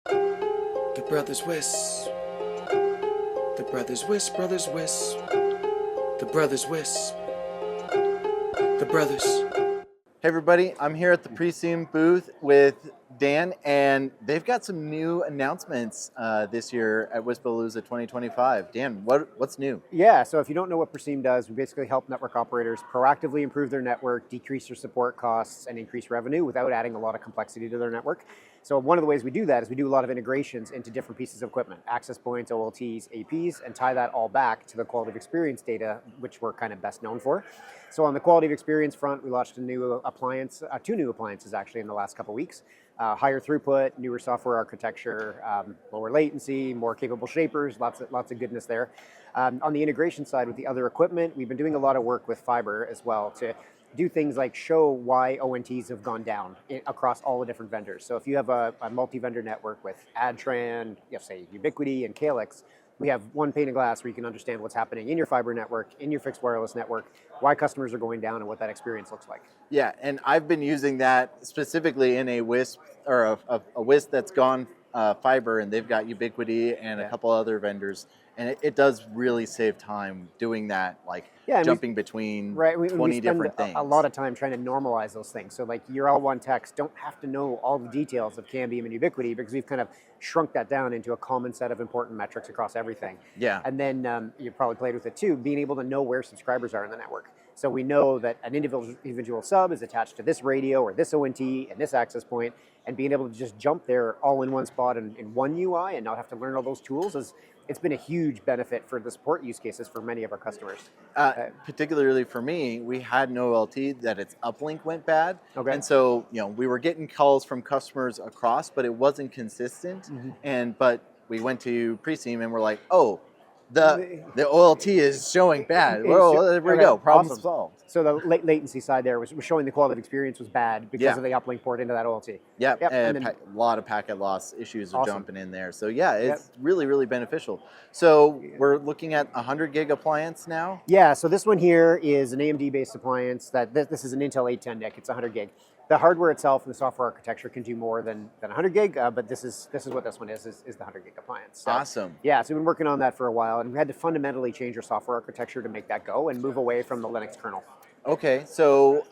The brothers Wiss. The brothers Wiss, brothers Wiss. The brothers Wiss. The brothers. Hey everybody, I'm here at the Presume booth with Dan, and they've got some new announcements this year at WISPAPALOOZA 2025. Dan, what's new? Yeah, so if you don't know what Presume does, we basically help network operators proactively improve their network, decrease their support costs, and increase revenue without adding a lot of complexity to their network. So one of the ways we do that is we do a lot of integrations into different pieces of equipment, access points, OLTs, APs, and tie that all back to the quality of experience data, which we're kind of best known for. So on the quality of experience front, we launched a new appliance, two new appliances actually in the last couple of weeks. Higher throughput, newer software architecture, lower latency, more capable shapers, lots of goodness there. On the integration side with the other equipment, we've been doing a lot of work with fiber as well to do things like show why ONTs have gone down across all the different vendors. So if you have a multi-vendor network with Adtran, say Ubiquiti and Calix, we have one pane of glass where you can understand what's happening in your fiber network, in your fixed wireless network, why customers are going down and what that experience looks like. Yeah, and I've been using that specifically in a WISP or a WISP that's gone fiber, and they've got Ubiquiti and a couple other vendors, and it does really save time doing that, like jumping between 20 different things. A lot of time trying to normalize those things. So like your L1 techs don't have to know all the details of Cambium and Ubiquiti because we've kind of shrunk that down into a common set of important metrics across everything. Yeah. And then you probably played with it too, being able to know where subscribers are in the network. So we know that an individual sub is attached to this radio or this ONT and this access point, and being able to just jump there all in one spot in one UI and not have to learn all those tools it's been a huge benefit for the support use cases for many of our customers. Particularly for me, we had an OLT that its uplink went bad. Okay. And so, we were getting calls from customers across, but it wasn't consistent. Mm-hmm. But we went to Presume and we're like, oh, the OLT is showing bad. Well, there we go. Problem solved. So the latency side there was showing the quality of experience was bad because of the uplink port into that OLT. Yep. And a lot of packet loss issues are jumping in there. So yeah, it's really, really beneficial. So we're looking at 100 gig appliance now? Yeah, so this one here is an AMD-based appliance. This is an Intel 810 NIC. It's 100 gig. The hardware itself and the software architecture can do more than 100 gig, but this is what this one is the 100 gig appliance. So, awesome. Yeah, so we've been working on that for a while, and we had to fundamentally change our software architecture to make that go and move away from the Linux kernel. Okay, so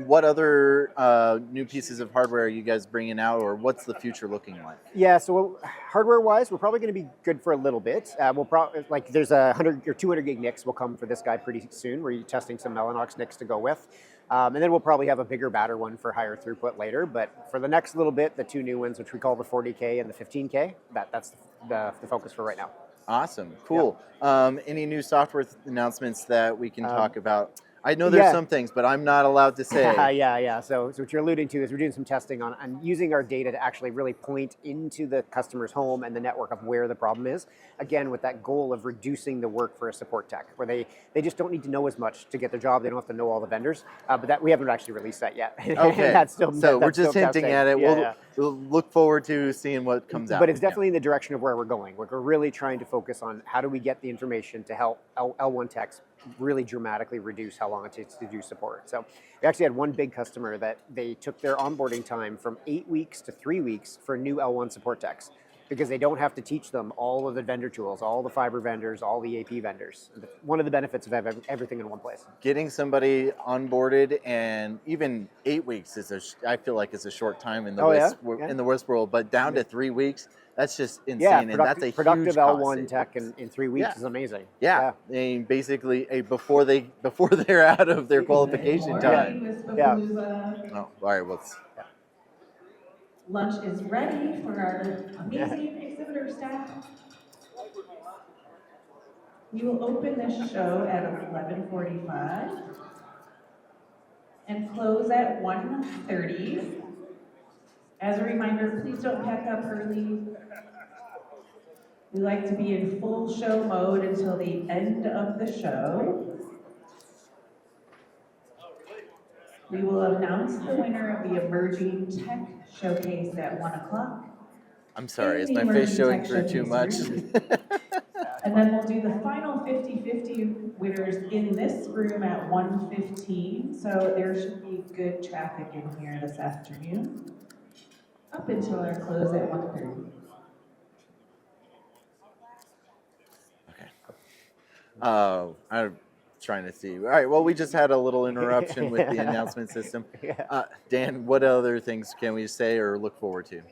what other new pieces of hardware are you guys bringing out, or what's the future looking like? Yeah, so hardware-wise, we're probably going to be good for a little bit. We'll probably there's 100 or 200 gig NICs will come for this guy pretty soon. We're testing some Mellanox NICs to go with. And then we'll probably have a bigger, badder one for higher throughput later. But for the next little bit, the two new ones, which we call the 40K and the 15K, that's the focus for right now. Awesome, cool. Yeah. Any new software announcements that we can talk about? I know there's some things, but I'm not allowed to say. Yeah. So what you're alluding to is we're doing some testing on using our data to actually really point into the customer's home and the network of where the problem is. Again, with that goal of reducing the work for a support tech, where they just don't need to know as much to get their job. They don't have to know all the vendors. But that we haven't actually released that yet. Okay. We're just hinting at it. We'll look forward to seeing what comes out. But it's definitely in the direction of where we're going. We're really trying to focus on how do we get the information to help L1 techs really dramatically reduce how long it takes to do support. So we actually had one big customer that they took their onboarding time from 8 weeks to 3 weeks for new L1 support techs because they don't have to teach them all of the vendor tools, all the fiber vendors, all the AP vendors. One of the benefits of having everything in one place. Getting somebody onboarded, and even 8 weeks I feel like is a short time in the in the WISP world, but down to 3 weeks. That's just insane, and that's a productive huge L1 tech in 3 weeks is amazing. Yeah. I mean, basically before they're out of their qualification time. Yeah. Oh, all right. Lunch is ready for our amazing exhibitor staff. We will open this show at 11:45 and close at 1:30. As a reminder, please don't pack up early. We like to be in full show mode until the end of the show. We will announce the winner of the Emerging Tech Showcase at 1 o'clock. I'm sorry, is my face showing through too much? And then we'll do the final 50-50 winners in this room at 1:15. So there should be good traffic in here this afternoon, up until our close at 1:30. I'm trying to see. All right, well, we just had a little interruption with the announcement system. Dan, what other things can we say or look forward to?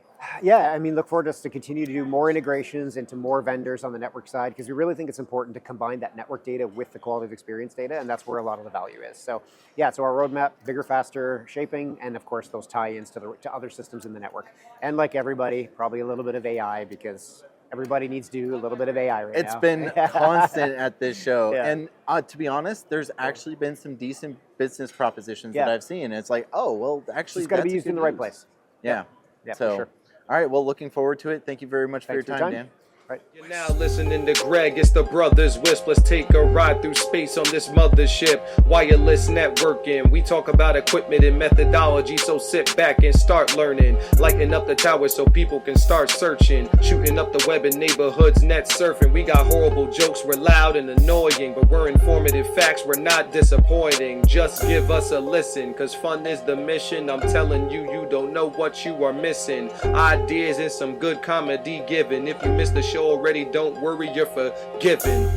Yeah, I mean, look forward to us to continue to do more integrations into more vendors on the network side, because we really think it's important to combine that network data with the quality of experience data, and that's where a lot of the value is. So yeah, so our roadmap, bigger, faster shaping, and of course those tie-ins to other systems in the network. And like everybody, probably a little bit of AI, because everybody needs to do a little bit of AI right now. It's been constant at this show. Yeah. And to be honest, there's actually been some decent business propositions that I've seen. It's like, oh, well, actually, It's got to be that's used a in good the right use. place. Yeah. Yeah, So, for sure. all right, well, looking forward to it. Thank you very much for your Thanks time, Dan. Right. You're now listening to Greg, it's the Brothers Wisp. Let's take a ride through space on this mothership. Wireless networking, we talk about equipment and methodology, so sit back and start learning. Lighten up the tower so people can start searching. Shooting up the web in neighborhoods, net surfing. We got horrible jokes, we're loud and annoying, but we're informative facts, we're not disappointing. Just give us a listen, cause fun is the mission. I'm telling you, you don't know what you are missing. Ideas and some good comedy given. If you missed the show already, don't worry, you're forgiven.